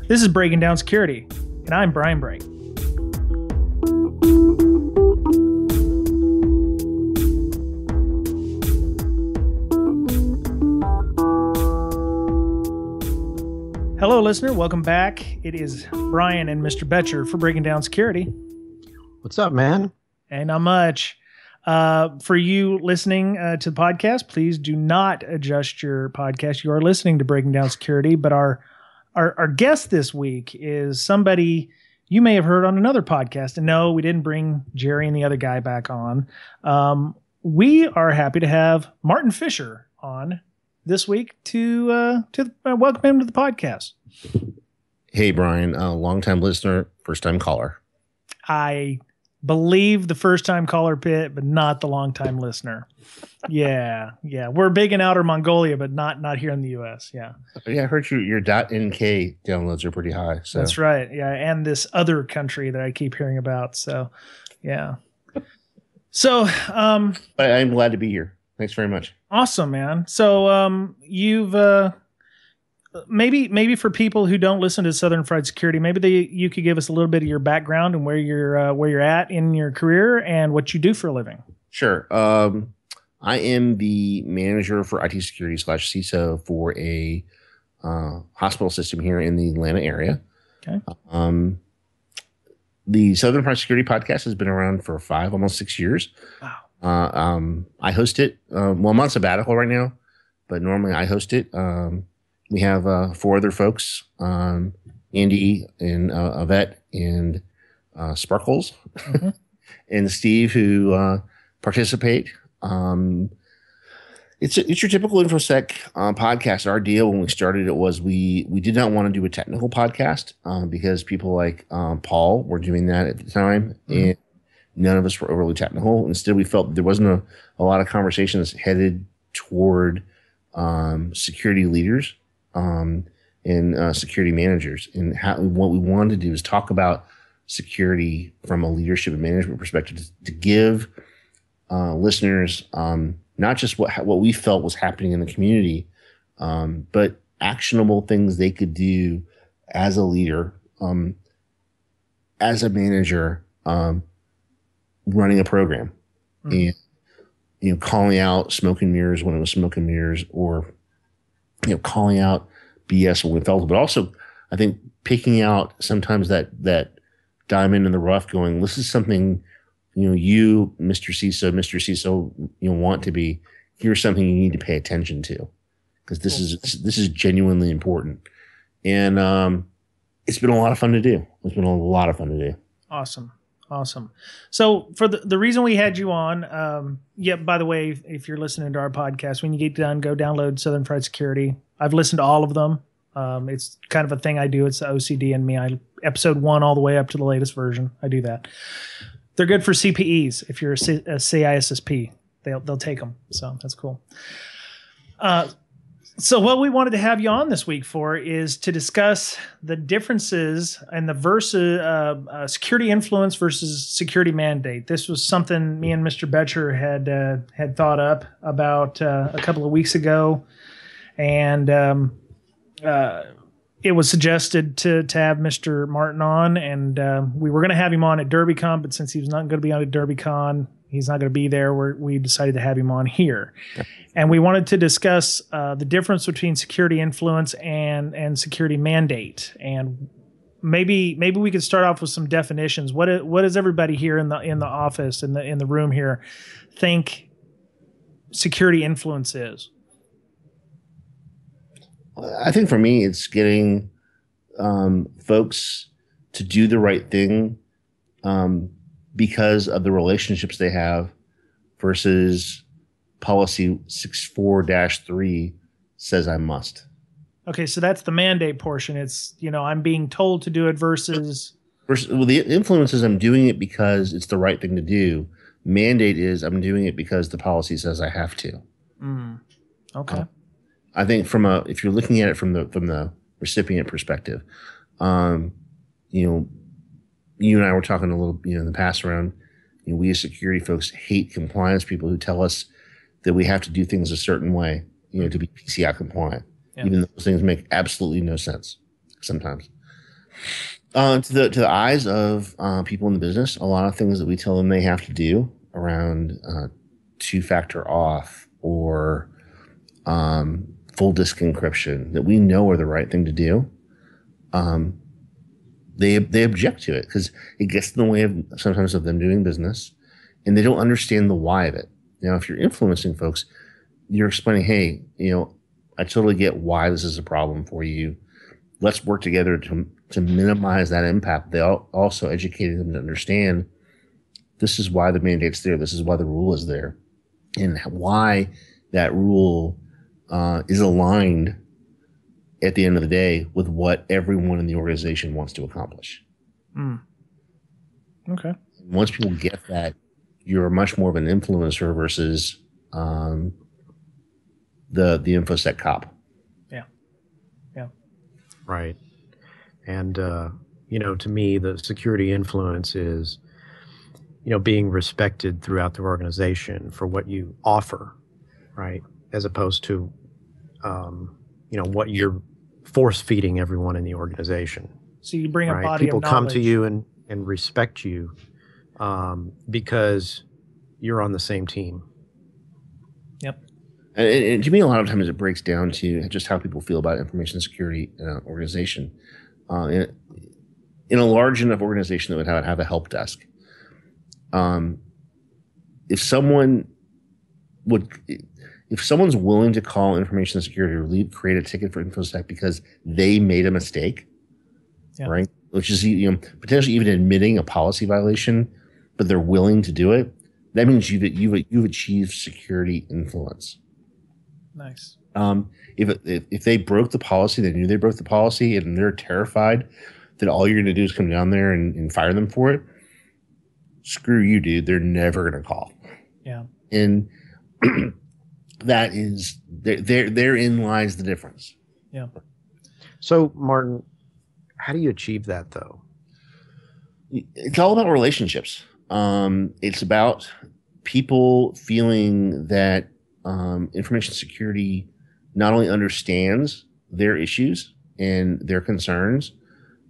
This is Breaking Down Security, and I'm Brian Brake. Hello, listener. Welcome back. It is Brian and Mr. Betcher for Breaking Down Security. What's up, man? Ain't not much. For you listening to the podcast, please do not adjust your podcast. You are listening to Breaking Down Security, but our guest this week is somebody you may have heard on another podcast. And no, we didn't bring Jerry and the other guy back on. We are happy to have Martin Fisher on this week to welcome him to the podcast. Hey, Brian, longtime listener, first-time caller. I believe the first-time caller Pitt, but not the long-time listener. Yeah. We're big in Outer Mongolia, but not here in the U.S. Yeah, I heard your .nk downloads are pretty high. So that's right. Yeah, and this other country that I keep hearing about. So, yeah. So, I'm glad to be here. Thanks very much. Awesome, man. So, you've maybe for people who don't listen to Southern Fried Security, maybe you could give us a little bit of your background and where you're at in your career and what you do for a living. Sure. I am the manager for IT security / CISO for a hospital system here in the Atlanta area. Okay. The Southern Fried Security podcast has been around for 5, almost 6 years. Wow. I host it. Well, I'm on sabbatical right now, but normally I host it. We have 4 other folks, Andy and Yvette and Sparkles and Steve who participate. It's your typical infosec podcast. Our deal when we started it was we did not want to do a technical podcast because people like Paul were doing that at the time, and none of us were overly technical. Instead, we felt there wasn't a lot of conversations headed toward security leaders and security managers. And what we wanted to do is talk about security from a leadership and management perspective to give listeners not just what we felt was happening in the community, but actionable things they could do as a leader, as a manager, running a program, and calling out smoke and mirrors when it was smoke and mirrors, or calling out BS when we felt it, but also I think picking out sometimes that diamond in the rough, going, this is something you, Mr. CISO, want to be. Here's something you need to pay attention to, because this is genuinely important, and it's been a lot of fun to do. It's been a lot of fun to do. Awesome. So for the reason we had you on, by the way, if you're listening to our podcast, when you get done, go download Southern Fried Security. I've listened to all of them. It's kind of a thing I do. It's the OCD in me. Episode 1 all the way up to the latest version. I do that. They're good for CPEs. If you're a CISSP, they'll take them. So that's cool. So what we wanted to have you on this week for is to discuss the differences and the versus security influence versus security mandate. This was something me and Mr. Betcher had thought up about a couple of weeks ago, and it was suggested to have Mr. Martin on, and we were going to have him on at DerbyCon, but since he was not going to be on at DerbyCon, he's not going to be there. We decided to have him on here. And we wanted to discuss the difference between security influence and security mandate. And maybe we could start off with some definitions. What does everybody here in the office, in the room here, think security influence is? I think for me, it's getting folks to do the right thing because of the relationships they have, versus policy 64-3 says I must. Okay, so that's the mandate portion. It's, I'm being told to do it versus the influence is I'm doing it because it's the right thing to do. Mandate is I'm doing it because the policy says I have to. Okay. I think if you're looking at it from the recipient perspective, you and I were talking a little, in the past around, we as security folks hate compliance people who tell us that we have to do things a certain way, to be PCI compliant, even though those things make absolutely no sense sometimes. To the eyes of people in the business, a lot of things that we tell them they have to do around two-factor auth or full disk encryption that we know are the right thing to do, they object to it because it gets in the way of sometimes of them doing business, and they don't understand the why of it. Now, if you're influencing folks, you're explaining, hey, I totally get why this is a problem for you. Let's work together to minimize that impact. They also educating them to understand this is why the mandate's there. This is why the rule is there, and why that rule is aligned at the end of the day with what everyone in the organization wants to accomplish. Okay. Once people get that, you're much more of an influencer versus the infosec cop. Yeah. Right. And, to me, the security influence is, being respected throughout the organization for what you offer, right? As opposed to, what you're force feeding everyone in the organization. So you bring a right? body People of knowledge. come to you and respect you because you're on the same team. Yep. And to me, a lot of times it breaks down to just how people feel about information security in an organization. In a large enough organization that would have a help desk, if someone's willing to call information security or create a ticket for InfoSec because they made a mistake, right? Which is potentially even admitting a policy violation, but they're willing to do it. That means you've achieved security influence. Nice. If they broke the policy, they knew they broke the policy, and they're terrified that all you're going to do is come down there and fire them for it. Screw you, dude. They're never going to call. Yeah. And that is therein lies the difference. Yeah. So, Martin, how do you achieve that, though? It's all about relationships. It's about people feeling that information security not only understands their issues and their concerns,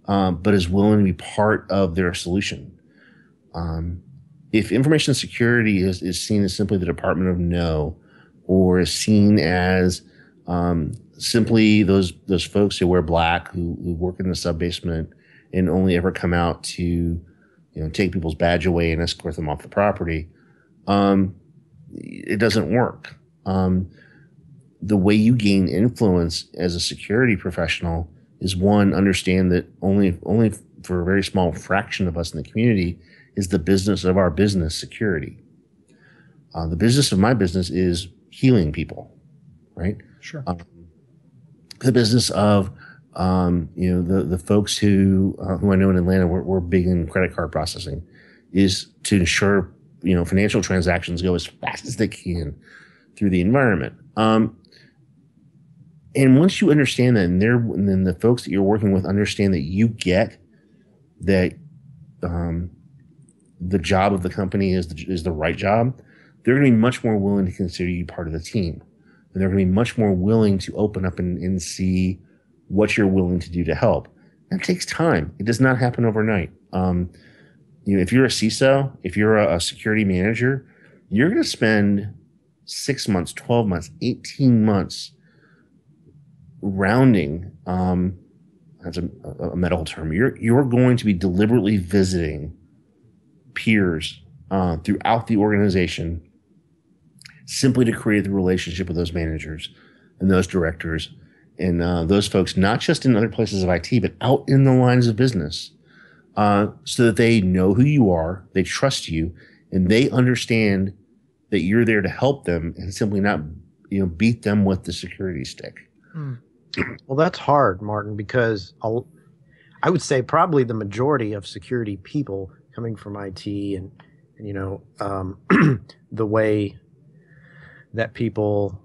but is willing to be part of their solution. If information security is seen as simply the Department of No, or is seen as simply those folks who wear black, who work in the sub-basement and only ever come out to take people's badge away and escort them off the property, it doesn't work. The way you gain influence as a security professional is, one, understand that only for a very small fraction of us in the community is the business of our business security. The business of my business is healing people, right? Sure. The business of the folks who I know in Atlanta, we're big in credit card processing, is to ensure financial transactions go as fast as they can through the environment. And once you understand that, and then the folks that you're working with understand that you get that the job of the company is the right job, they're going to be much more willing to consider you part of the team. And they're going to be much more willing to open up and see what you're willing to do to help. That takes time. It does not happen overnight. If you're a CISO, if you're a security manager, you're going to spend 6 months, 12 months, 18 months rounding. That's a medical term. You're going to be deliberately visiting peers throughout the organization simply to create the relationship with those managers and those directors and those folks, not just in other places of IT, but out in the lines of business, so that they know who you are, they trust you, and they understand that you're there to help them and simply not beat them with the security stick. Well, that's hard, Martin, because I would say probably the majority of security people coming from IT and the way that people,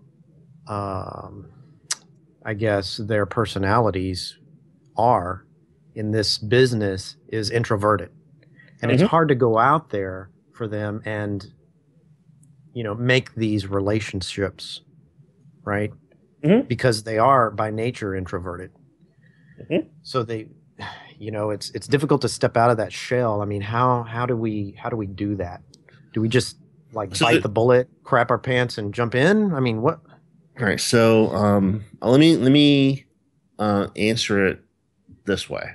I guess, their personalities are in this business is introverted. And it's hard to go out there for them and, make these relationships, right? Because they are by nature introverted. So they, it's difficult to step out of that shell. I mean, how do we do that? Do we just bite the bullet, crap our pants, and jump in? I mean, what? All right. So let me answer it this way.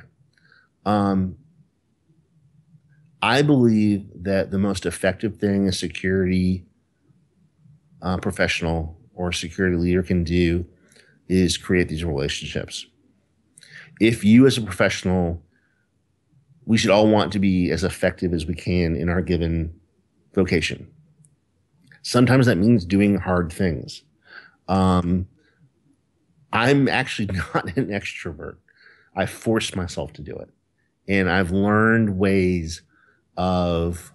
I believe that the most effective thing a security professional or security leader can do is create these relationships. If you as a professional, we should all want to be as effective as we can in our given vocation. Sometimes that means doing hard things. I'm actually not an extrovert. I forced myself to do it. And I've learned ways of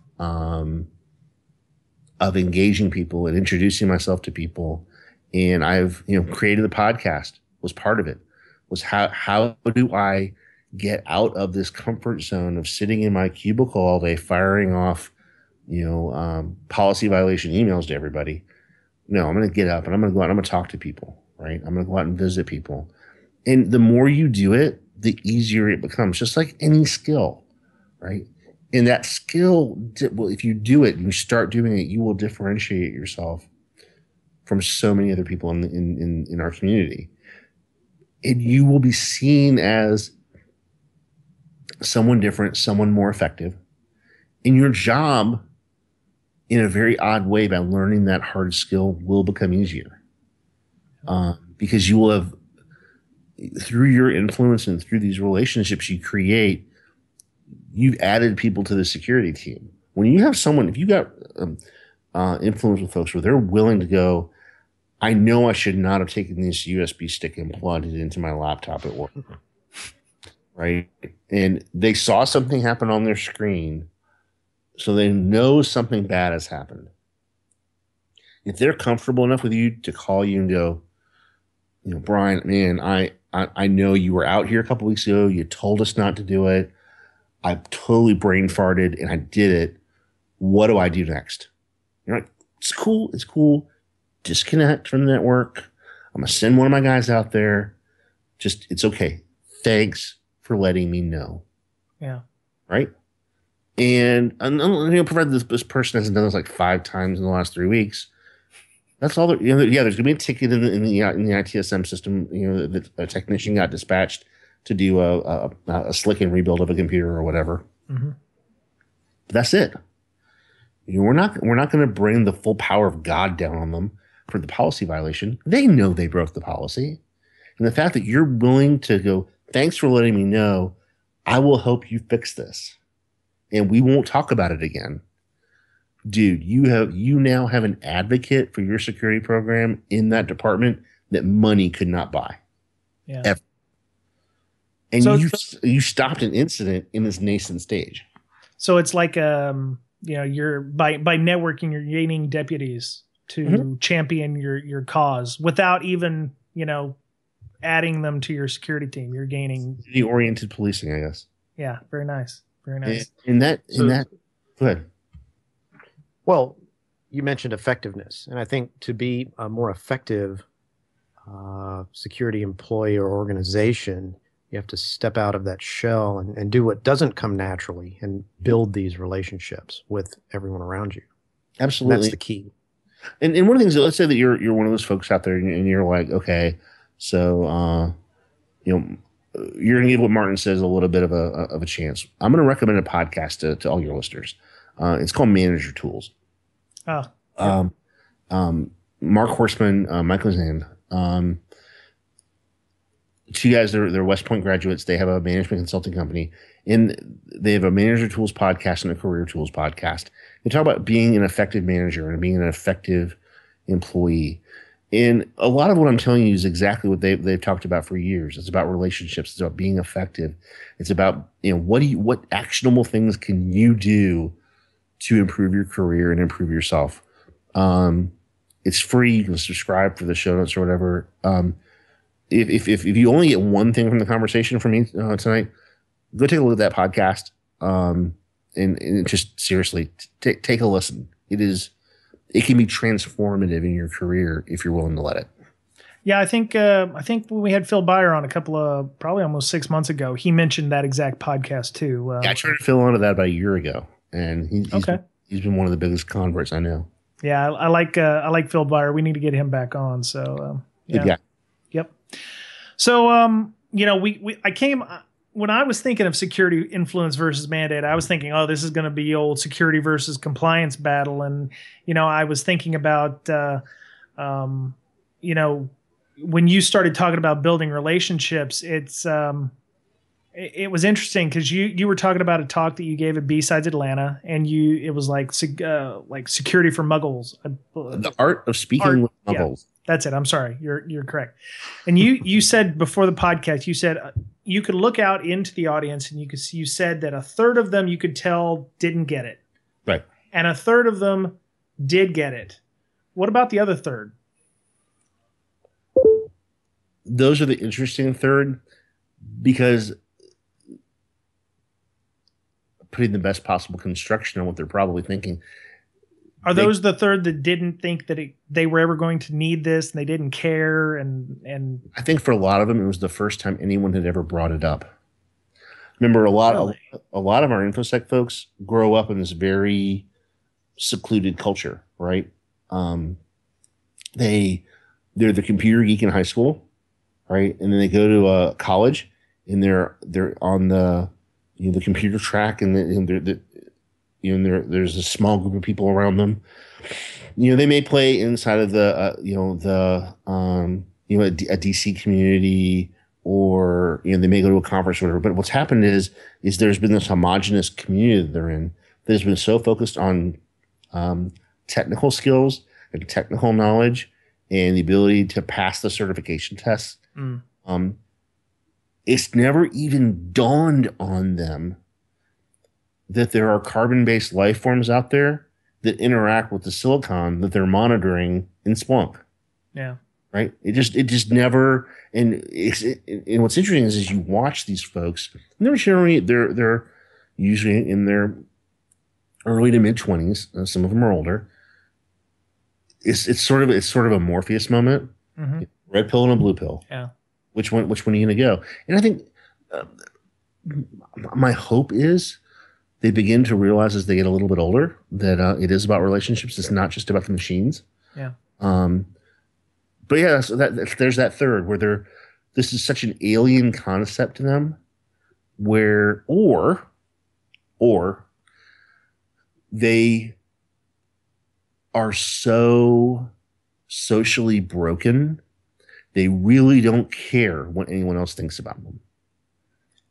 engaging people and introducing myself to people. And I've, created the podcast was part of it. Was how do I get out of this comfort zone of sitting in my cubicle all day firing off, policy violation emails to everybody. No, I'm going to get up and I'm going to go out and I'm going to talk to people, right? I'm going to go out and visit people. And the more you do it, the easier it becomes, just like any skill, right? And that skill, well, if you do it and you start doing it, you will differentiate yourself from so many other people in our community. And you will be seen as someone different, someone more effective. And your job, in a very odd way, by learning that hard skill, will become easier. Because you will have, through your influence and through these relationships you create, you've added people to the security team. When you have someone, if you got influence with folks where they're willing to go, I know I should not have taken this USB stick and plugged it into my laptop at work, right? And they saw something happen on their screen, so they know something bad has happened. If they're comfortable enough with you to call you and go, Brian, man, I know you were out here a couple weeks ago. You told us not to do it. I totally brain farted and I did it. What do I do next? You're like, it's cool. It's cool. Disconnect from the network. I'm going to send one of my guys out there. It's okay. Thanks for letting me know. Yeah. Right. And provided this person hasn't done this like 5 times in the last 3 weeks. That's all. There's going to be a ticket in the ITSM system. That a technician got dispatched to do a slick and rebuild of a computer or whatever. Mm-hmm. But that's it. We're not going to bring the full power of God down on them for the policy violation. They know they broke the policy, and the fact that you're willing to go, thanks for letting me know. I will help you fix this, and we won't talk about it again. Dude, you now have an advocate for your security program in that department that money could not buy. Yeah. Ever. And you stopped an incident in this nascent stage. So it's like you're by networking, you're gaining deputies to champion your cause without even adding them to your security team. You're gaining the oriented policing, I guess. Yeah, very nice, very nice. In that, go ahead. Well, you mentioned effectiveness, and I think to be a more effective security employee or organization, you have to step out of that shell and do what doesn't come naturally and build these relationships with everyone around you. Absolutely. And that's the key. And one of the things, let's say that you're one of those folks out there and you're like, okay, so, you're going to give what Martin says a little bit of a chance. I'm going to recommend a podcast to all your listeners. It's called Manager Tools. Oh. Yeah. Mark Horstman, Michael Zand, 2 guys, they're West Point graduates. They have a management consulting company, and they have a Manager Tools podcast and a Career Tools podcast. They talk about being an effective manager and being an effective employee. And a lot of what I'm telling you is exactly what they've talked about for years. It's about relationships. It's about being effective. It's about, what actionable things can you do to improve your career and improve yourself. It's free. You can subscribe for the show notes or whatever. If you only get one thing from the conversation from me tonight, go take a look at that podcast. And just seriously take a listen. It can be transformative in your career if you're willing to let it. Yeah, I think when we had Phil Beyer on a couple of probably almost 6 months ago, he mentioned that exact podcast too. Yeah, I turned Phil onto that about a year ago, and Okay. he's been one of the biggest converts I know. Yeah, I like Phil Beyer. We need to get him back on. So Good guy. Yep. So I came when I was thinking of security influence versus mandate. I was thinking, oh, this is going to be old security versus compliance battle, and I was thinking about when you started talking about building relationships, it was interesting because you were talking about a talk that you gave at B-Sides Atlanta, and it was like security for muggles. The art of speaking with muggles. Yeah, that's it. I'm sorry. You're correct. And you said before the podcast, you said you could look out into the audience and you said that a third of them you could tell didn't get it. Right. And a third of them did get it. What about the other third? Those are the interesting third, because putting the best possible construction on what they're probably thinking. Are those the third that didn't think that they were ever going to need this and they didn't care? And I think for a lot of them, it was the first time anyone had ever brought it up. Remember, a lot of our infosec folks grow up in this very secluded culture, right? They're the computer geek in high school, right? And then they go to a college and they're on the computer track, and there's a small group of people around them. They may play inside of a DC community, or they may go to a conference or whatever. But what's happened is there's been this homogenous community that they're in that has been so focused on technical skills and technical knowledge and the ability to pass the certification tests. It's never even dawned on them that there are carbon-based life forms out there that interact with the silicon that they're monitoring in Splunk. Yeah. Right. It just never. And what's interesting is you watch these folks, and they're usually in their early to mid 20s. Some of them are older. It's sort of a Morpheus moment. Mm-hmm. Red pill and a blue pill. Yeah. Which one are you going to go? And I think my hope is they begin to realize as they get a little bit older that it is about relationships. It's not just about the machines. Yeah. But yeah, so there's that third where this is such an alien concept to them, where or they are so socially broken, they really don't care what anyone else thinks about them.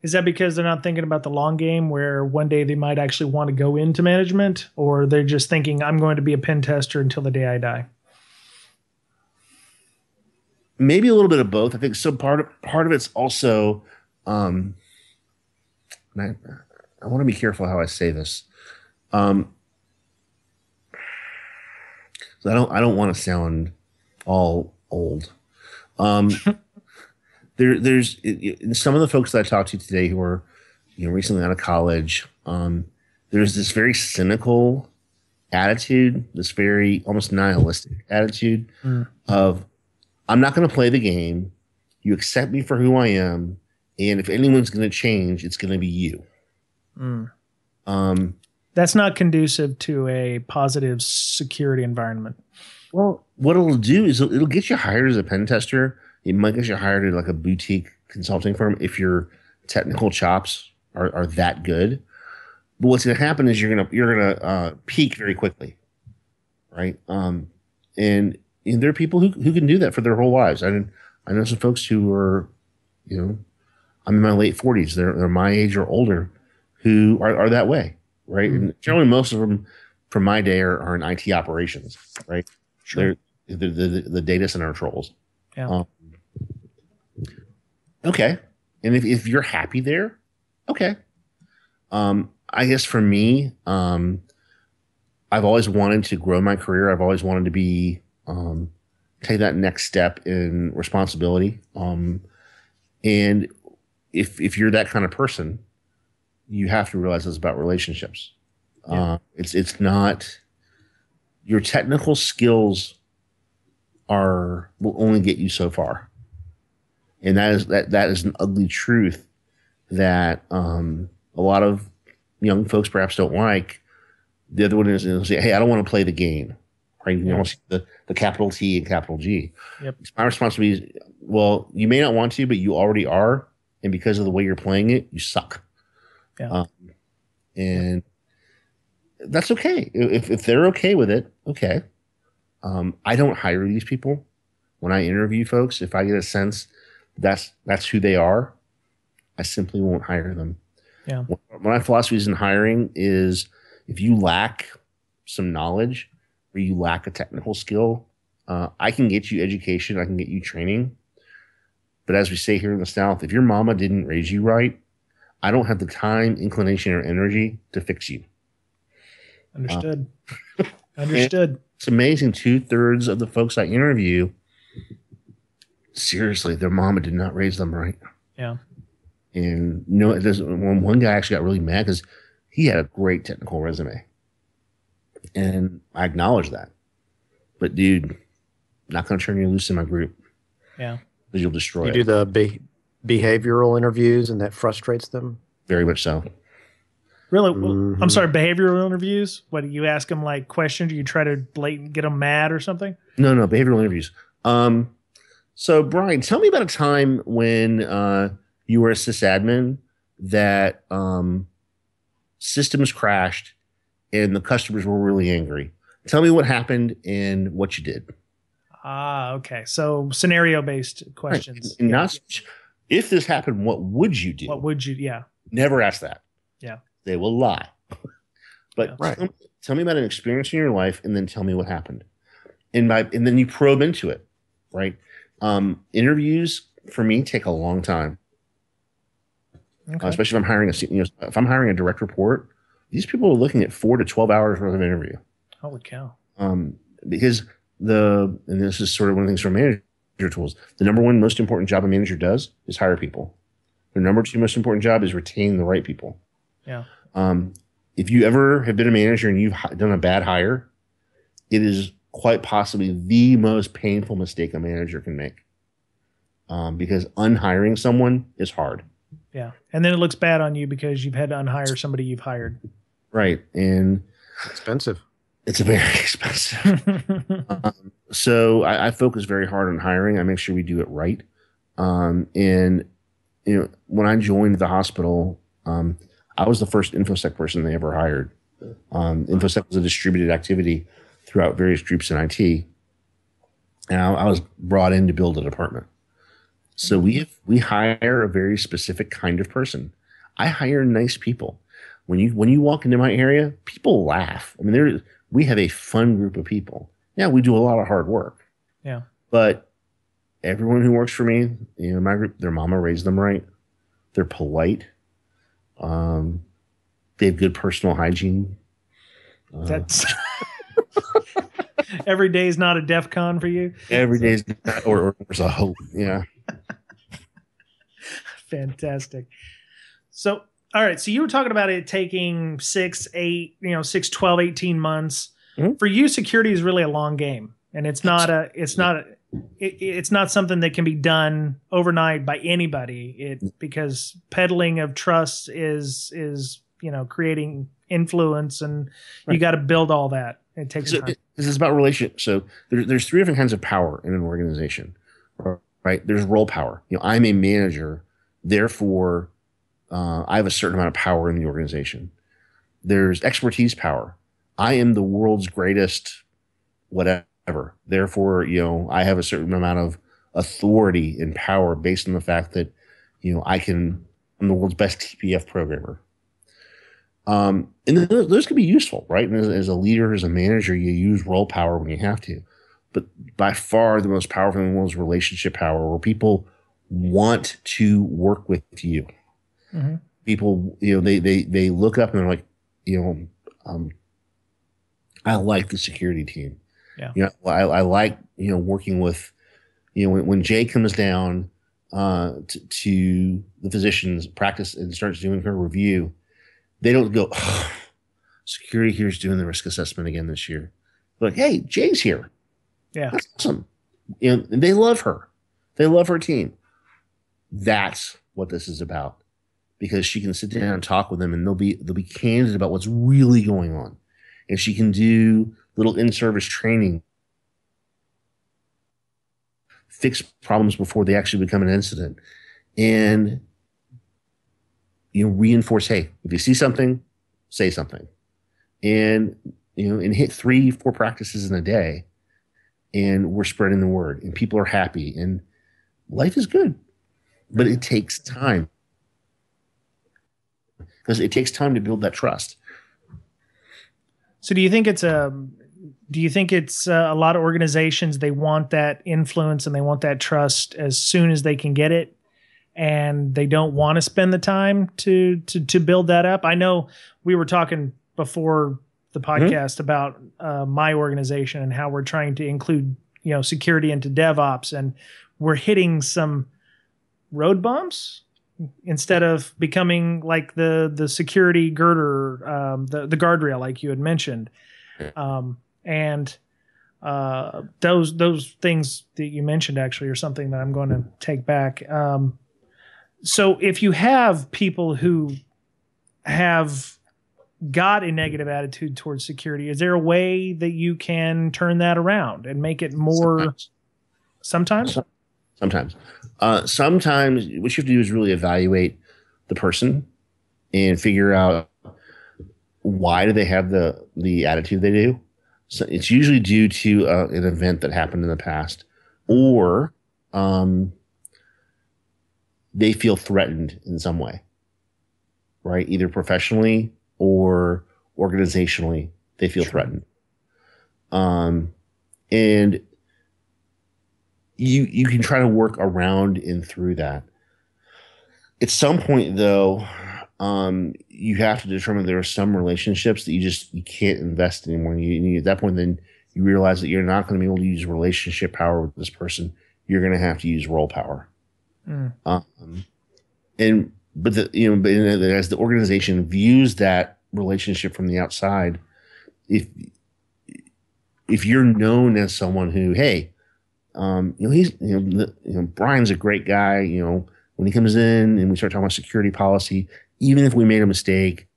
Is that because they're not thinking about the long game, where one day they might actually want to go into management, or they're just thinking, I'm going to be a pen tester until the day I die? Maybe a little bit of both. I think so. Part of it's also, and I want to be careful how I say this. So I don't want to sound all old. There's some of the folks that I talked to today who are, recently out of college. There's this very cynical attitude, this very almost nihilistic attitude of, I'm not going to play the game. You accept me for who I am, and if anyone's going to change, it's going to be you. That's not conducive to a positive security environment. Well, what it'll do is it'll get you hired as a pen tester. It might get you hired at like a boutique consulting firm if your technical chops are that good. But what's going to happen is you're gonna peak very quickly, right? And there are people who can do that for their whole lives. I know some folks who are, I'm in my late 40s. They're my age or older, who are that way, right? Mm-hmm. And generally, most of them from my day are in IT operations, right? Sure. They're the data center trolls. Yeah. Okay. And if you're happy there, okay. I guess for me, I've always wanted to grow my career. I've always wanted to be take that next step in responsibility. And if you're that kind of person, you have to realize it's about relationships. Yeah. It's not your technical skills will only get you so far. And that is an ugly truth that a lot of young folks perhaps don't like. The other one is say, hey, I don't want to play the game. Right? You know, the capital T and capital G. Yep. My responsibility is, well, you may not want to, but you already are. And because of the way you're playing it, you suck. Yeah. And that's okay. If they're okay with it, okay. I don't hire these people. When I interview folks, if I get a sense that's who they are, I simply won't hire them. Yeah. My philosophy in hiring is if you lack some knowledge or you lack a technical skill, I can get you education, I can get you training. But as we say here in the South, if your mama didn't raise you right, I don't have the time, inclination, or energy to fix you. Understood. Understood. It's amazing. 2/3 of the folks I interview, seriously, their mama did not raise them right. Yeah. And one guy actually got really mad because he had a great technical resume. And I acknowledge that. But dude, not going to turn you loose in my group. Yeah. Because you'll destroy You it. do the behavioral interviews and that frustrates them? Very much so. Really? Mm-hmm. I'm sorry, behavioral interviews? What, do you ask them like questions? Do you try to blatant get them mad or something? No, behavioral interviews. So Brian, tell me about a time when you were a sysadmin that systems crashed and the customers were really angry. Tell me what happened and what you did. Okay. So scenario-based questions. Right. And not if this happened, what would you do? What would you? Yeah. Never ask that. Yeah. They will lie. But tell me about an experience in your life, and then tell me what happened. And then you probe into it, right? Interviews for me take a long time, especially if I'm hiring a direct report. These people are looking at 4 to 12 hours worth of interview. Holy cow! Because and this is sort of one of the things from manager tools. The number one most important job a manager does is hire people. The number 2 most important job is retain the right people. Yeah. If you ever have been a manager and you've done a bad hire, it is quite possibly the most painful mistake a manager can make. Because unhiring someone is hard. Yeah. And then it looks bad on you because you've had to unhire somebody you've hired. Right. And expensive. It's very expensive. So I focus very hard on hiring. I make sure we do it right. And when I joined the hospital, I was the first infosec person they ever hired. Infosec was a distributed activity throughout various groups in IT. And I was brought in to build a department. So we hire a very specific kind of person. I hire nice people. When you walk into my area, people laugh. I mean, we have a fun group of people. Yeah, we do a lot of hard work. Yeah. But everyone who works for me, my group, their mama raised them right. They're polite. They have good personal hygiene. That's every day is not a DEF CON for you. Every day is not, or there's a hope. Yeah. Fantastic. So, all right. So you were talking about it taking 6, 12, 18 months. Mm-hmm. For you, security is really a long game, and it's not something that can be done overnight by anybody. Because peddling of trust is creating influence, and you got to build all that. It takes time. This is about relationship. So there's 3 different kinds of power in an organization, right? There's role power. I'm a manager, therefore I have a certain amount of power in the organization. There's expertise power. I am the world's greatest whatever. Therefore, I have a certain amount of authority and power based on the fact that, I'm the world's best TPF programmer. And those can be useful, right? And as a leader, as a manager, you use role power when you have to. But by far the most powerful one is relationship power, where people want to work with you. Mm-hmm. People, they look up and they're like, I like the security team. Yeah. I like, working with, when Jay comes down to the physician's practice and starts doing her review, they don't go, security here is doing the risk assessment again this year. Like, hey, Jay's here. Yeah. That's awesome. And they love her. They love her team. That's what this is about, because she can sit down and talk with them, and they'll be candid about what's really going on, and she can do little in-service training, fix problems before they actually become an incident, and reinforce. Hey, if you see something, say something, and and hit 3-4 practices in a day, and we're spreading the word, and people are happy, and life is good. But it takes time, because it takes time to build that trust. So do you think it's a lot of organizations, they want that influence and they want that trust as soon as they can get it, and they don't want to spend the time to build that up? I know we were talking before the podcast about my organization and how we're trying to include security into DevOps, and we're hitting some road bumps instead of becoming like the security girder, the guardrail, like you had mentioned. And those things that you mentioned actually are something that I'm going to take back. So if you have people who have got a negative attitude towards security, is there a way that you can turn that around and make it more? Sometimes? Sometimes what you have to do is really evaluate the person and figure out why do they have the attitude they do. So it's usually due to an event that happened in the past, or they feel threatened in some way, right? Either professionally or organizationally, they feel threatened. And you can try to work around and through that. At some point, though, you have to determine there are some relationships that you can't invest anymore. At that point, then you realize that you're not going to be able to use relationship power with this person. You're going to have to use role power. But as the organization views that relationship from the outside, if you're known as someone who, hey, Brian's a great guy. When he comes in and we start talking about security policy, even if we made a mistake,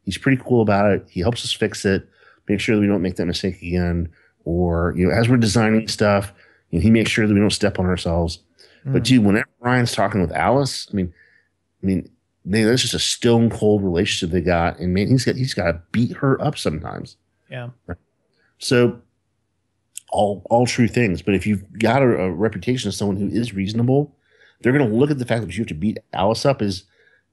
he's pretty cool about it. He helps us fix it, make sure that we don't make that mistake again. Or, as we're designing stuff, he makes sure that we don't step on ourselves. But dude, whenever Brian's talking with Alice, I mean, that's just a stone cold relationship they got, and man, he's got to beat her up sometimes. Yeah. Right? So all true things. But if you've got a reputation as someone who is reasonable, they're going to look at the fact that you have to beat Alice up as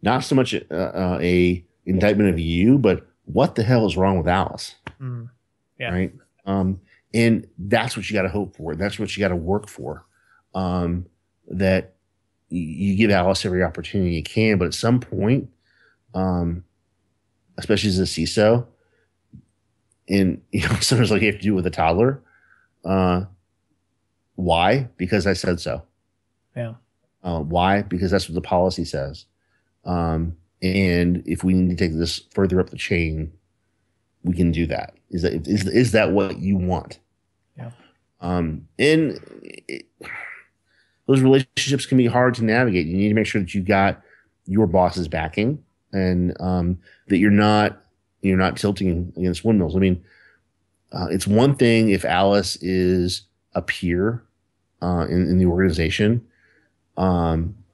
not so much a indictment of you, but what the hell is wrong with Alice? Yeah. Right. And that's what you got to hope for. That's what you got to work for. That you give Alice every opportunity you can, but at some point, especially as a CISO, and sometimes like you have to do it with a toddler. Why? Because I said so. Yeah. Why? Because that's what the policy says. And if we need to take this further up the chain, we can do that. Is that what you want? Yeah. Those relationships can be hard to navigate. You need to make sure that you got your boss's backing, and that you're not tilting against windmills. I mean, it's one thing if Alice is a peer in the organization.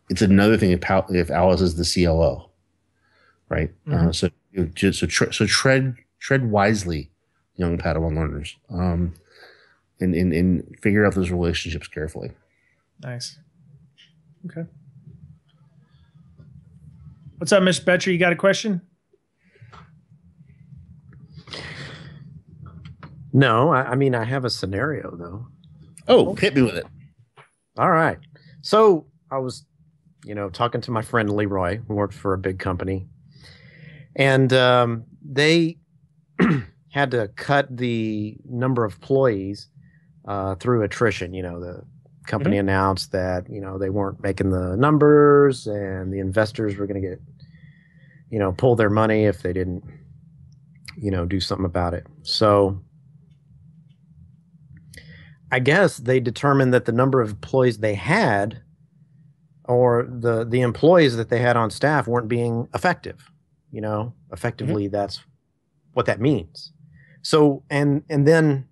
It's another thing if Alice is the CLO, right? So tread wisely, young Padawan learners, and figure out those relationships carefully. Nice. Okay. What's up, Mr. Betcher? You got a question? No, I mean, I have a scenario, though. Oh, hit me with it. All right. So I was, talking to my friend Leroy, who works for a big company. And they had to cut the number of employees through attrition. The company announced that, they weren't making the numbers, and the investors were going to get, pull their money if they didn't, do something about it. So I guess they determined that the number of employees they had, or the employees that they had on staff, weren't being effective. Effectively, that's what that means. So, and then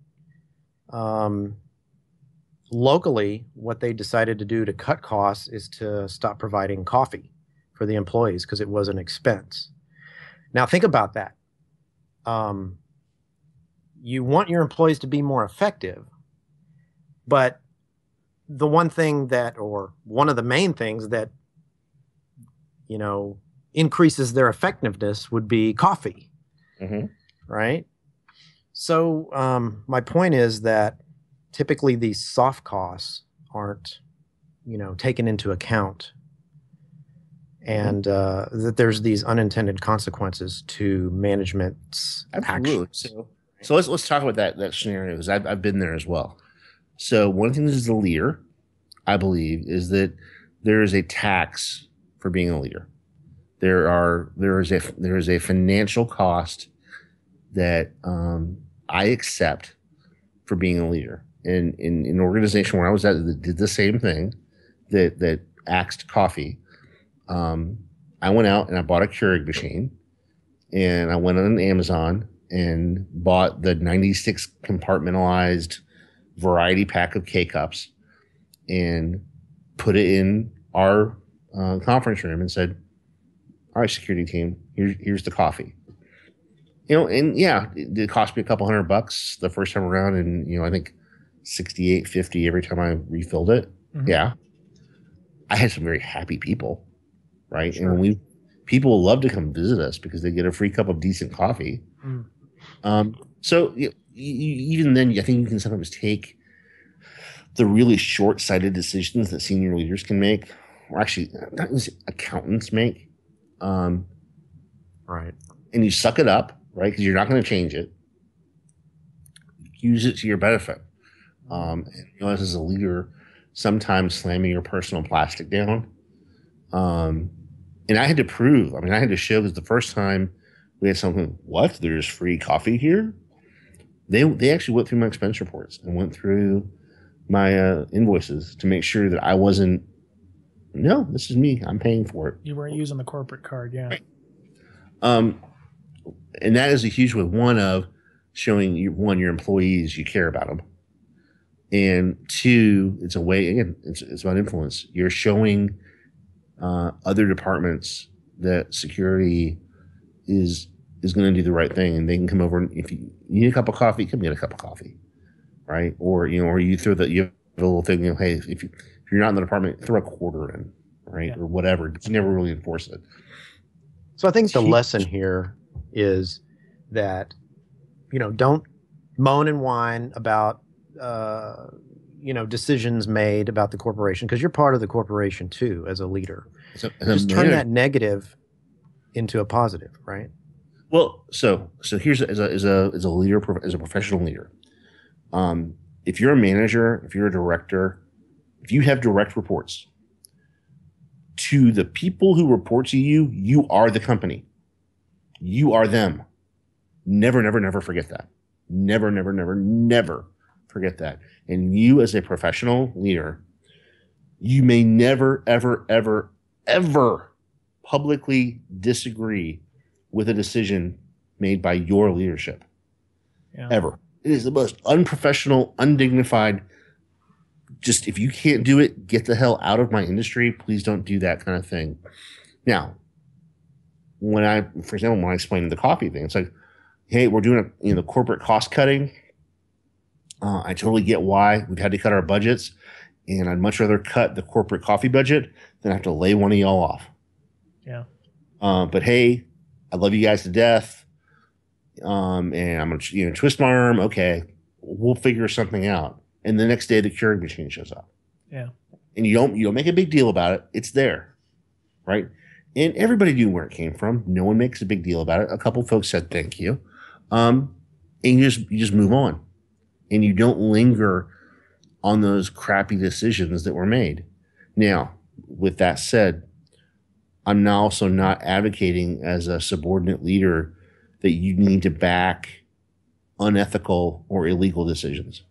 locally, what they decided to do to cut costs is to stop providing coffee for the employees because it was an expense. Now, think about that. You want your employees to be more effective, but the one thing that, or one of the main things that, increases their effectiveness would be coffee, right? So my point is that typically these soft costs aren't, taken into account, and that there's these unintended consequences to management's actions. So let's talk about that scenario, because I've been there as well. So one of the things as a leader, I believe, is that there is a tax for being a leader. There is a financial cost that I accept for being a leader. And in an organization where I was at that did the same thing, that axed coffee, I went out and I bought a Keurig machine, and I went on Amazon and bought the 96 compartmentalized variety pack of K-Cups and put it in our conference room and said, all right, security team, here's the coffee. And yeah, it cost me a couple $100 the first time around, and I think $68.50 every time I refilled it. Yeah, I had some very happy people, right? Sure. And people love to come visit us because they get a free cup of decent coffee. So even then, I think you can sometimes take the really short-sighted decisions that senior leaders can make, or actually accountants make, right? And you suck it up, right? Because you're not going to change it. Use it to your benefit. And as a leader, sometimes slamming your personal plastic down. And I had to prove. I had to show, because the first time we had something, what? There's free coffee here? They actually went through my expense reports and went through my invoices to make sure that I wasn't. No, this is me. I'm paying for it. You weren't using the corporate card, yeah. Right. And that is a huge way. One, of showing your employees you care about them, and two, it's a way. Again, it's about influence. You're showing other departments that security is going to do the right thing, and they can come over, and if you need a cup of coffee, come get a cup of coffee, right? Or or you throw you have a little thing. Hey, if you're not in the department, throw a quarter in, right, or whatever. You never really enforce it. So I think the lesson here is that don't moan and whine about decisions made about the corporation, because you're part of the corporation too as a leader. Just turn that negative into a positive, right? Well, so here's as a leader, as a professional leader. If you're a manager, if you're a director, if you have direct reports, to the people who report to you, you are the company. You are them. Never, never, never forget that. Never, never, never, never forget that. And you, as a professional leader, you may never, ever, ever, ever publicly disagree with a decision made by your leadership. Yeah. Ever. It is the most unprofessional, undignified. Just, if you can't do it, get the hell out of my industry. Please don't do that kind of thing. Now, for example, when I explained the coffee thing, it's like, hey, we're doing a corporate cost cutting. I totally get why we've had to cut our budgets, and I'd much rather cut the corporate coffee budget than have to lay one of y'all off. Yeah. But hey, I love you guys to death. And I'm gonna twist my arm. Okay, we'll figure something out. And the next day, the Keurig machine shows up. Yeah. And you don't make a big deal about it. It's there, right? And everybody knew where it came from. No one makes a big deal about it. A couple folks said thank you, and you just move on, and you don't linger on those crappy decisions that were made. Now, with that said, I'm now also not advocating as a subordinate leader that you need to back unethical or illegal decisions.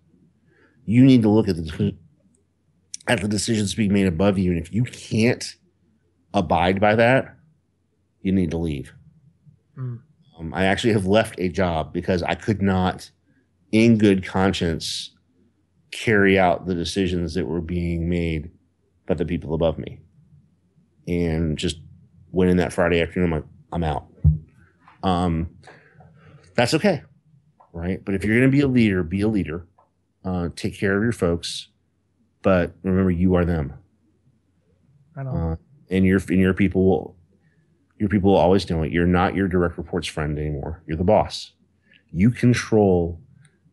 you need to look at the decisions being made above you. And if you can't abide by that, you need to leave. I actually have left a job because I could not, in good conscience, carry out the decisions that were being made by the people above me. And just went in that Friday afternoon, I'm like, I'm out. That's okay, right? But if you're going to be a leader. Take care of your folks, but remember, you are them. I know. And your people will always know it. You're not your direct report's friend anymore. You're the boss. You control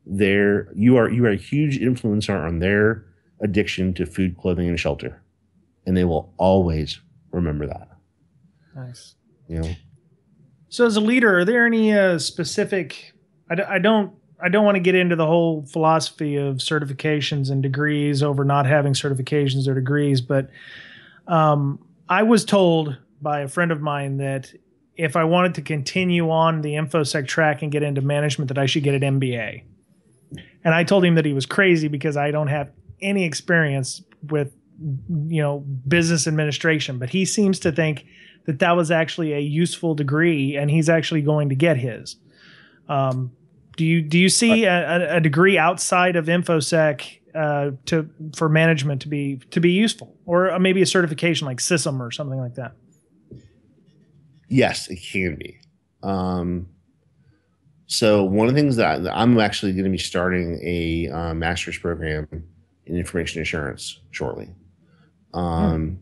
you are a huge influencer on their addiction to food, clothing, and shelter. And they will always remember that. Nice. You know? So as a leader, are there any specific, I don't want to get into the whole philosophy of certifications and degrees over not having certifications or degrees, but I was told by a friend of mine that if I wanted to continue on the infosec track and get into management, that I should get an MBA. And I told him that he was crazy because I don't have any experience with, business administration. But he seems to think that that was actually a useful degree, and he's actually going to get his. Do you see a degree outside of infosec for management to be useful, or maybe a certification like CISO or something like that? Yes, it can be. So one of the things that I'm actually going to be starting a master's program in information assurance shortly. And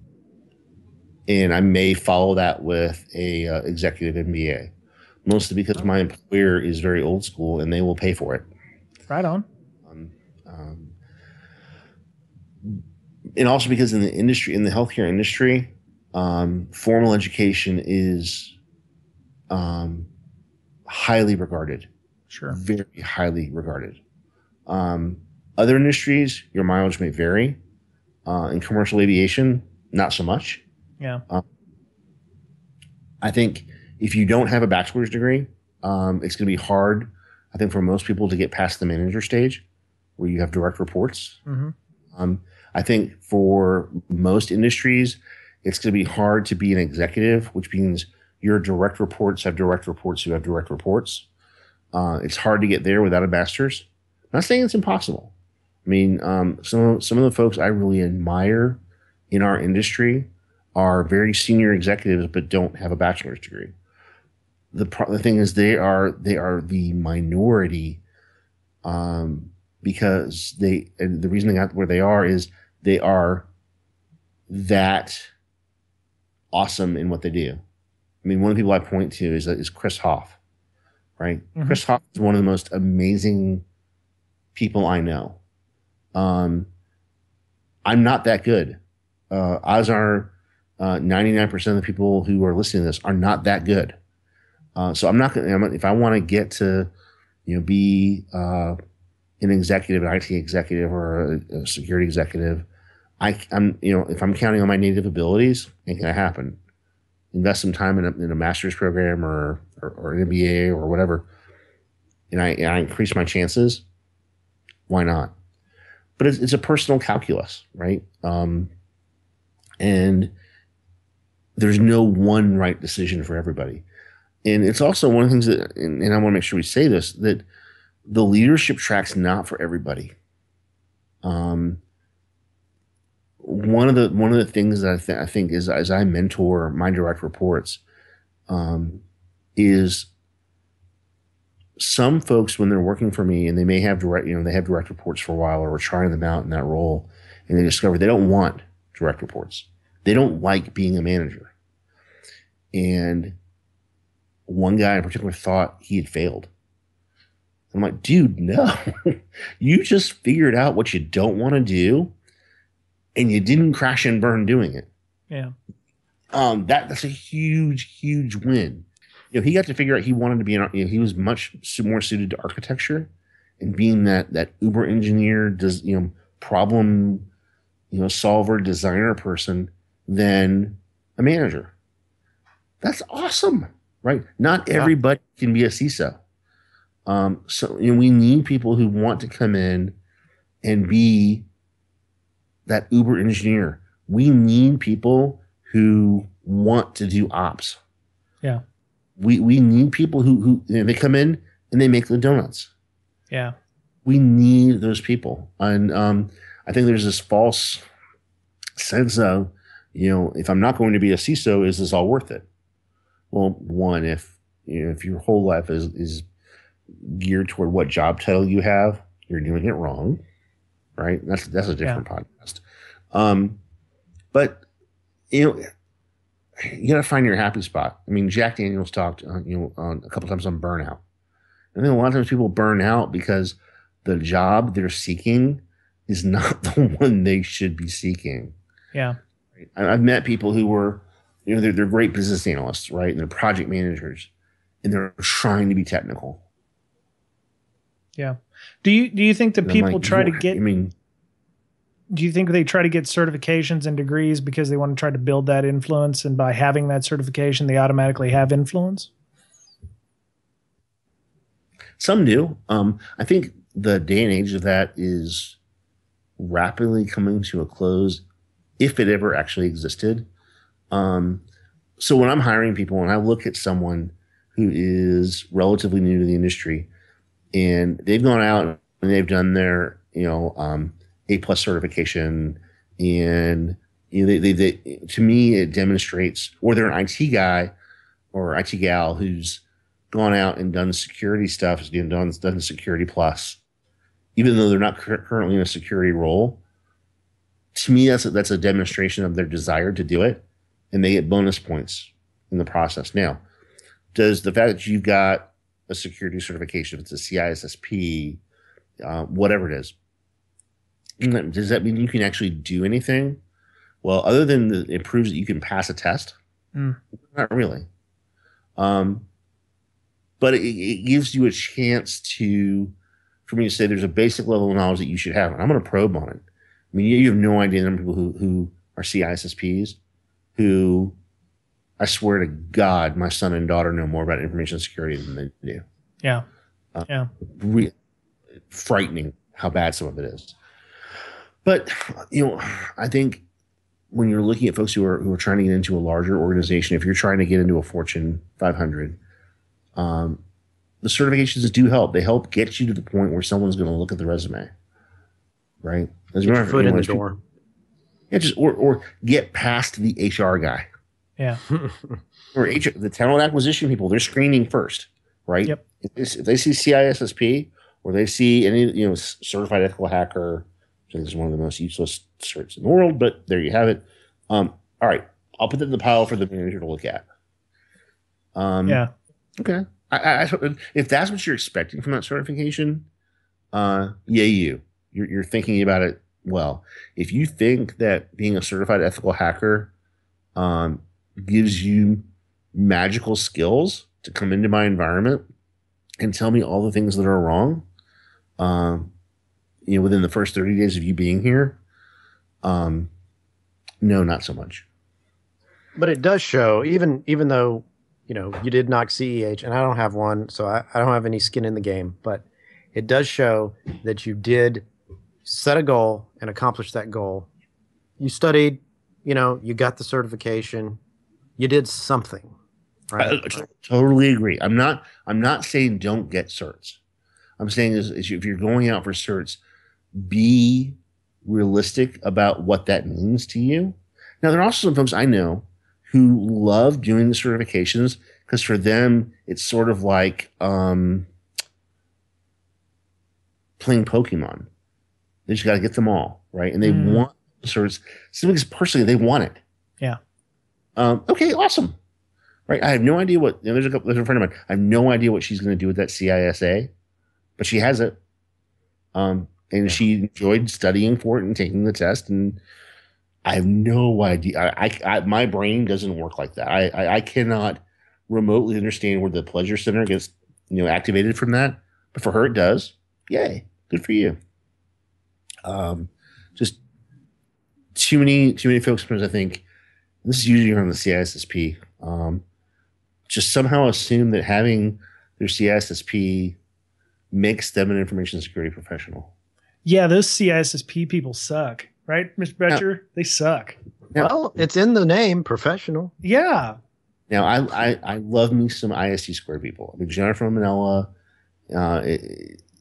I may follow that with a executive MBA, mostly because my employer is very old school and they will pay for it. Right on. And also because in the healthcare industry, formal education is highly regarded. Sure. Very highly regarded. Other industries, your mileage may vary. In commercial aviation, not so much. Yeah. I think if you don't have a bachelor's degree, it's going to be hard, I think, for most people to get past the manager stage where you have direct reports. Mm-hmm. I think for most industries, it's going to be hard to be an executive, which means your direct reports have direct reports who have direct reports. It's hard to get there without a master's. I'm not saying it's impossible. I mean, some of the folks I really admire in our industry are very senior executives but don't have a bachelor's degree. The thing is, they are the minority, because the reason they got where they are is they are that awesome in what they do. I mean, one of the people I point to is Chris Hoff, right? Mm-hmm. Chris Hoff is one of the most amazing people I know. I'm not that good. As are 99% of the people who are listening to this are not that good. So I'm not going to, if I want to get to, be an executive, an IT executive or a security executive, I'm if I'm counting on my native abilities, ain't going to happen. Invest some time in a master's program or an MBA or whatever, and I increase my chances. Why not? But it's a personal calculus, right? And there's no one right decision for everybody. And it's also one of the things that, and I want to make sure we say this, that the leadership track's not for everybody. One of the things that I think is, as I mentor my direct reports, is some folks, when they're working for me and they may have direct reports for a while, or we're trying them out in that role, and they discover they don't want direct reports. They don't like being a manager. And one guy in particular thought he had failed. I'm like, dude, no. You just figured out what you don't want to do, and you didn't crash and burn doing it. Yeah. That's a huge, huge win. He got to figure out he wanted to be he was much more suited to architecture and being that uber engineer, problem, solver, designer person than a manager. That's awesome, right? Not everybody can be a CISO. So we need people who want to come in and be that Uber engineer. We need people who want to do ops. Yeah. We need people who they come in and they make the donuts. Yeah. We need those people. And I think there's this false sense of, if I'm not going to be a CISO, is this all worth it? Well, one, if your whole life is geared toward what job title you have, you're doing it wrong, right? That's a different podcast. But you got to find your happy spot. I mean, Jack Daniels talked, a couple times on burnout. I think a lot of times people burn out because the job they're seeking is not the one they should be seeking. Yeah. I've met people who were, they're great business analysts, right? And they're project managers, and they're trying to be technical. Yeah. Do you think that people try to get? Do you think they try to get certifications and degrees because they want to try to build that influence, and by having that certification, they automatically have influence? Some do. I think the day and age of that is rapidly coming to a close, if it ever actually existed. So when I'm hiring people and I look at someone who is relatively new to the industry and they've gone out and they've done their, A+ certification, and they to me it demonstrates, or they're an IT guy or IT gal who's gone out and done security stuff, done security plus, even though they're not currently in a security role. To me, that's a demonstration of their desire to do it, and they get bonus points in the process. Now, does the fact that you've got a security certification, if it's a CISSP, whatever it is, does that mean you can actually do anything? Well, other than it proves that you can pass a test, not really. But it gives you a chance for me to say there's a basic level of knowledge that you should have, and I'm going to probe on it. I mean, you have no idea the number of people who are CISSPs who, I swear to God, my son and daughter know more about information security than they do. Yeah. Frightening how bad some of it is. But, I think when you're looking at folks who are trying to get into a larger organization, if you're trying to get into a Fortune 500, the certifications do help. They help get you to the point where someone's going to look at the resume, right? Get your foot in the door. Yeah, or get past the HR guy. Yeah. Or the talent acquisition people, they're screening first, right? Yep. If they see CISSP or they see any, certified ethical hacker, which is one of the most useless certs in the world, but there you have it. All right, I'll put that in the pile for the manager to look at. Yeah. Okay. If that's what you're expecting from that certification, you're thinking about it well. If you think that being a certified ethical hacker gives you magical skills to come into my environment and tell me all the things that are wrong, within the first 30 days of you being here, no, not so much. But it does show, even though, you did knock CEH, and I don't have one, so I don't have any skin in the game, but it does show that you did set a goal and accomplish that goal. You studied, you got the certification, you did something, right? I totally agree. I'm not saying don't get certs. I'm saying is if you're going out for certs, be realistic about what that means to you. Now, there are also some folks I know who love doing the certifications because for them, it's sort of like playing Pokemon. They just got to get them all, right? And they want certs simply because personally they want it. Yeah. Okay, awesome. Right. I have no idea what, there's a friend of mine. I have no idea what she's going to do with that CISA, but she has it. And she enjoyed studying for it and taking the test. And I have no idea. My brain doesn't work like that. I cannot remotely understand where the pleasure center gets, activated from that. But for her, it does. Yay. Good for you. Just too many folks, I think, this is usually on the CISSP, just somehow assume that having their CISSP makes them an information security professional. Yeah, those CISSP people suck, right, Mr. Betcher? They suck. Well, it's in the name, professional. Yeah. Now, I love me some ISC squared people. I mean, Jennifer Manella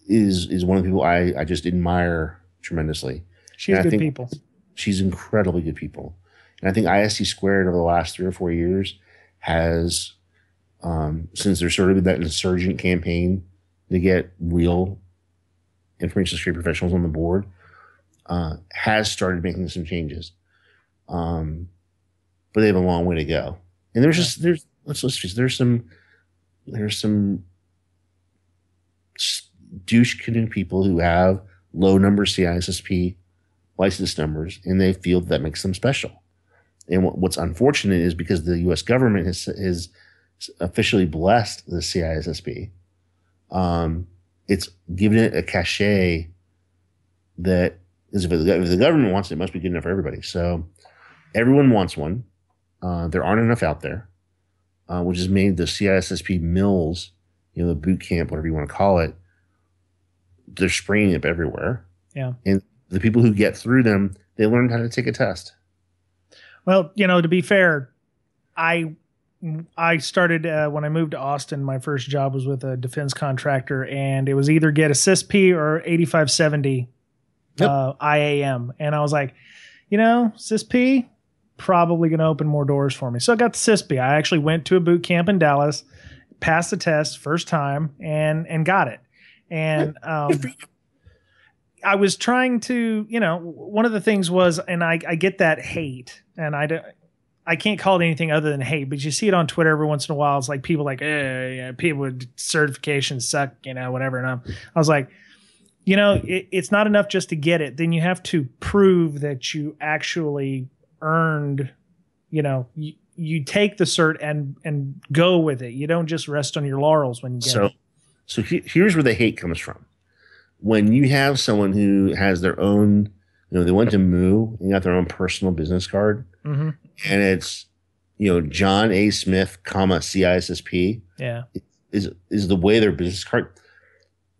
is one of the people I just admire tremendously. She's good people. She's incredibly good people. And I think ISC squared over the last 3 or 4 years has, since there's sort of that insurgent campaign to get real information security professionals on the board, has started making some changes. But they have a long way to go. And let's face it, there's some douche canoe people who have low number CISSP license numbers, and they feel that makes them special. And what's unfortunate is because the U.S. government has officially blessed the CISSP, it's given it a cachet that is, if the government wants it, it must be good enough for everybody. So everyone wants one. There aren't enough out there, which has made the CISSP mills, the boot camp, whatever you want to call it, they're springing up everywhere. Yeah. And the people who get through them, they learn how to take a test. Well, to be fair, I started when I moved to Austin. My first job was with a defense contractor, and it was either get a CISP or 8570 IAM. And I was like, CISP probably going to open more doors for me. So I got the CISP. I actually went to a boot camp in Dallas, passed the test first time, and got it. And I was trying to, one of the things was, and I get that hate, and I can't call it anything other than hate, but you see it on Twitter every once in a while. It's like people like, people with certifications suck, whatever. And I was like, it's not enough just to get it. Then you have to prove that you actually earned, you take the cert and go with it. You don't just rest on your laurels when you get it. So here's where the hate comes from. When you have someone who has their own, they went to Moo and got their own personal business card, and it's, John A. Smith, CISSP, is the way their business card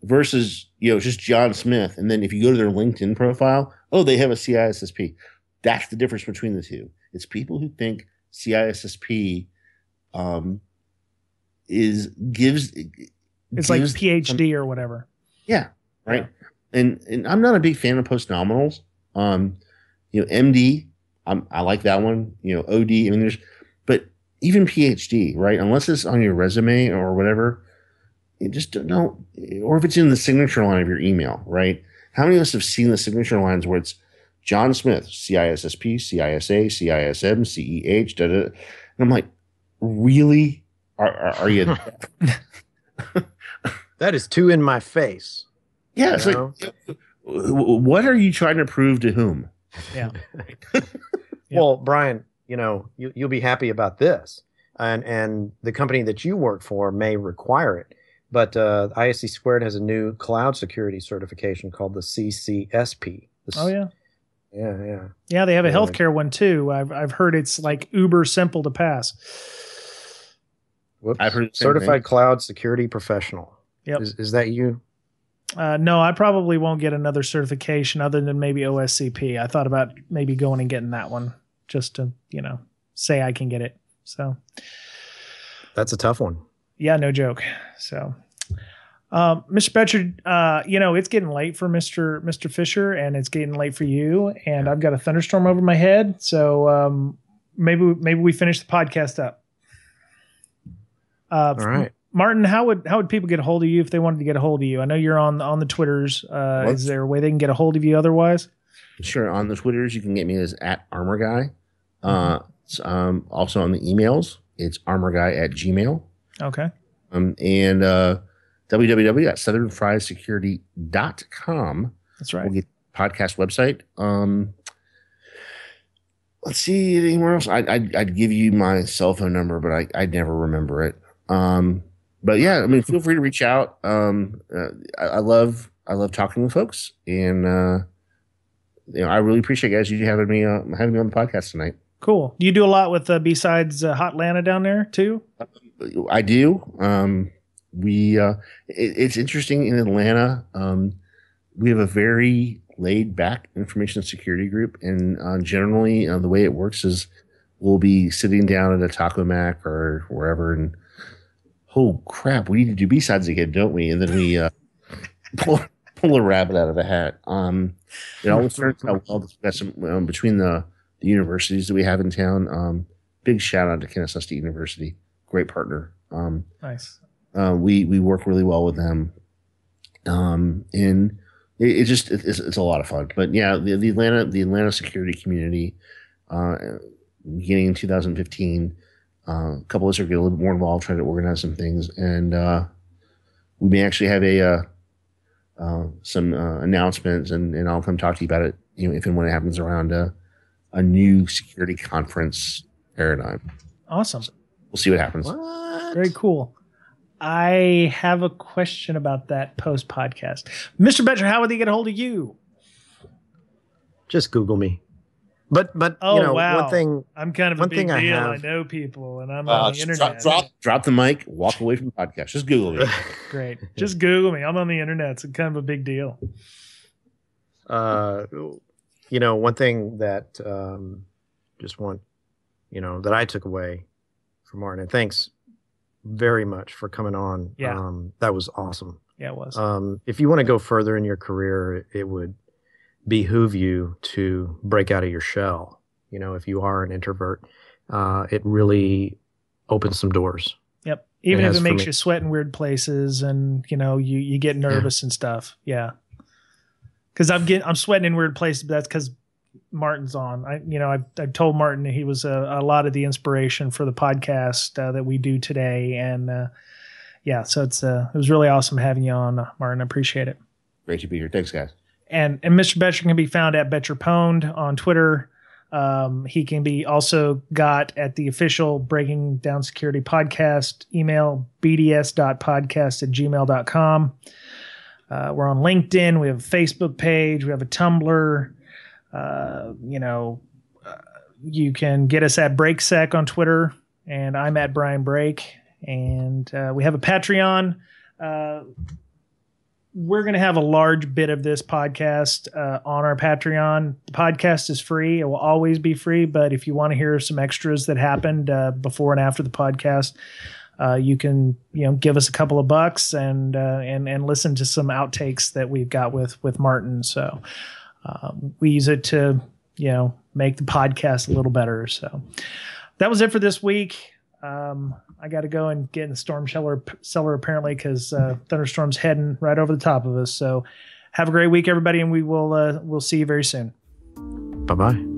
versus, just John Smith. And then if you go to their LinkedIn profile, they have a CISSP. That's the difference between the two. It's people who think CISSP it's like PhD or whatever. Yeah. Right. Yeah. And I'm not a big fan of post-nominals. MD, I like that one, OD. I mean, but even PhD, right? Unless it's on your resume or whatever, you just don't, or if it's in the signature line of your email, right? How many of us have seen the signature lines where it's John Smith, CISSP, CISA, CISM, CEH, da, da, da. And I'm like, really? Are you? That is too in my face. Yeah, it's like, what are you trying to prove to whom? Yeah. Well, Brian, you'll be happy about this, and the company that you work for may require it, but ISC Squared has a new cloud security certification called the CCSP. Yeah, they have a healthcare one too. I've heard it's like uber simple to pass. Whoops. I've heard certified cloud security professional. Yep. Is that you? No, I probably won't get another certification other than maybe OSCP. I thought about maybe going and getting that one just to, say I can get it. So that's a tough one. Yeah, no joke. So, Mr. Betcher, it's getting late for Mr. Fisher, and it's getting late for you, and I've got a thunderstorm over my head. So maybe we finish the podcast up. All right. Martin, how would people get a hold of you if they wanted to get a hold of you? I know you're on the Twitters. Is there a way they can get a hold of you otherwise? Sure. On the Twitters, you can get me as @ArmorGuy. Also on the emails, it's armorguy@gmail. Okay. And www.southernfriesecurity.com. That's right. We'll get podcast website. Let's see, anywhere else? I'd give you my cell phone number, but I'd never remember it. But yeah, I mean, feel free to reach out. I love talking with folks, and I really appreciate you guys having me on the podcast tonight. Cool. Do you do a lot with besides Hot Atlanta down there too? I do. It's interesting in Atlanta. we have a very laid back information security group, and generally the way it works is we'll be sitting down at a Taco Mac or wherever, and oh crap, we need to do B-sides again, don't we? And then we pull a rabbit out of a hat. It always turns out well. That's between the universities that we have in town. Big shout out to Kennesaw State University, great partner. Nice. We work really well with them, and it's a lot of fun. But yeah, the Atlanta security community, beginning in 2015, a couple of us are getting a little bit more involved, trying to organize some things, and we may actually have some announcements, and I'll come talk to you about it, if and when it happens, around a new security conference paradigm. Awesome. So we'll see what happens. What? Very cool. I have a question about that post podcast. Mr. Betcher, how would they get a hold of you? Just Google me. But wow. one thing, I'm kind of a big deal. I know people, and I'm on the internet. Drop the mic, walk away from the podcast. Just Google me. Great. Just Google me. I'm on the internet. It's kind of a big deal. One thing that that I took away from Martin, and thanks very much for coming on. Yeah. That was awesome. Yeah, it was. If you want to go further in your career, it would behoove you to break out of your shell. If you are an introvert, it really opens some doors. Yep. Even if it makes you sweat in weird places, and you get nervous and stuff. Yeah. Because I'm sweating in weird places, but that's because Martin's on. I've told Martin that he was a lot of the inspiration for the podcast that we do today, and so it was really awesome having you on, Martin. I appreciate it. Great to be here. Thanks, guys. And Mr. Betcher can be found at BetcherPwned on Twitter. He can be also got at the official Breaking Down Security podcast email, bds.podcast@gmail.com. We're on LinkedIn. We have a Facebook page. We have a Tumblr. You can get us at BreakSec on Twitter, and I'm at Brian Break. And we have a Patreon. We're going to have a large bit of this podcast on our Patreon. The podcast is free. It will always be free. But if you want to hear some extras that happened before and after the podcast, you can give us a couple of bucks and listen to some outtakes that we've got with Martin. So we use it to make the podcast a little better. So that was it for this week. I got to go and get in the storm cellar apparently, because thunderstorm's heading right over the top of us. So have a great week, everybody, and we'll see you very soon. Bye-bye.